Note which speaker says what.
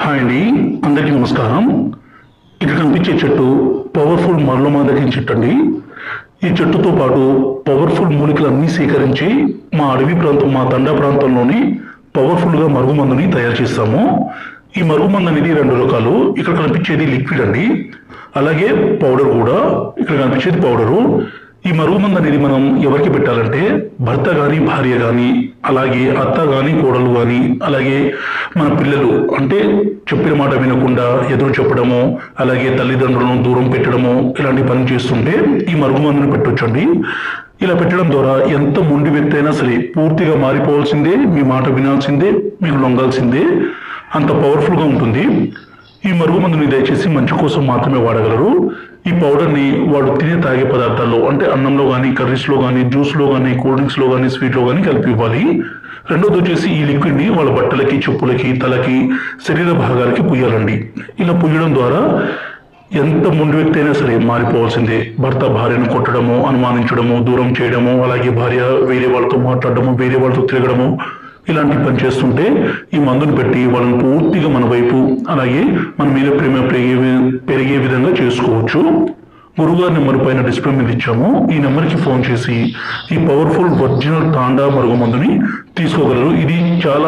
Speaker 1: Hi అండి, అందరికీ నమస్కారం. ఇక్కడ కనిపించే చెట్టు పవర్ఫుల్ మరలమాదకం చెట్టు అండి. ఈ చెట్టుతో పాటు పవర్ఫుల్ మూలికలన్నీ సేకరించి మా అడవి ప్రాంతం, మా తండా ప్రాంతంలోని పవర్ఫుల్గా మరుగుమందుని తయారు చేస్తాము. ఈ మరుగుమందు అనేది 2 రకాలు. ఇక్కడ కనిపించేది లిక్విడ్ అండి, అలాగే పౌడర్ కూడా. ఇక్కడ కనిపించేది పౌడరు. ఈ మరుగుమందు అనేది మనం ఎవరికి పెట్టాలంటే భర్త కానీ, భార్య కానీ, అలాగే అత్త కానీ, కోడలు కానీ, అలాగే మన పిల్లలు అంటే చెప్పిన మాట వినకుండా ఎదురు చెప్పడము, అలాగే తల్లిదండ్రులను దూరం పెట్టడము, ఇలాంటి పని చేస్తుంటే ఈ మరుగుమందుని పెట్టొచ్చండి. ఇలా పెట్టడం ద్వారా ఎంత మొండి వ్యక్తి అయినా సరే పూర్తిగా మారిపోవాల్సిందే, మీ మాట వినాల్సిందే, మీకు లొంగాల్సిందే. అంత పవర్ఫుల్గా ఉంటుంది. ఈ మరుగుమందుని దయచేసి మంచి కోసం మాత్రమే వాడగలరు. ఈ పౌడర్ని వాడు తినే తాగే పదార్థాల్లో అంటే అన్నంలో కానీ, కర్రీస్లో కానీ, జ్యూస్లో కానీ, కూల్ డ్రింక్స్లో కానీ, స్వీట్లో కానీ కలిపి ఇవ్వాలి. రెండోది వచ్చేసి ఈ లిక్విడ్ని వాళ్ళ బట్టలకి, చెప్పులకి, తలకి, శరీర భాగాలకి పుయ్యాలండి. ఇలా పుయ్యడం ద్వారా ఎంత మొండి వ్యక్తి అయినా సరే మారిపోవాల్సిందే. భర్త భార్యను కొట్టడము, అనుమానించడము, దూరం చేయడము, అలాగే భార్య వేరే వాళ్ళతో మాట్లాడడము, వేరే వాళ్ళతో తిరగడము, ఇలాంటి పని చేస్తుంటే ఈ మందుని పెట్టి వాళ్ళని పూర్తిగా మన వైపు, అలాగే మన మీద ప్రేమ పెరిగే విధంగా చేసుకోవచ్చు. గురుగారి నెంబర్ పైన డిస్ప్లే మీద ఇచ్చాము. ఈ నెంబర్కి ఫోన్ చేసి ఈ పవర్ఫుల్ ఒరిజినల్ తాండా మరుగుమందుని తీసుకోగలరు. ఇది చాలా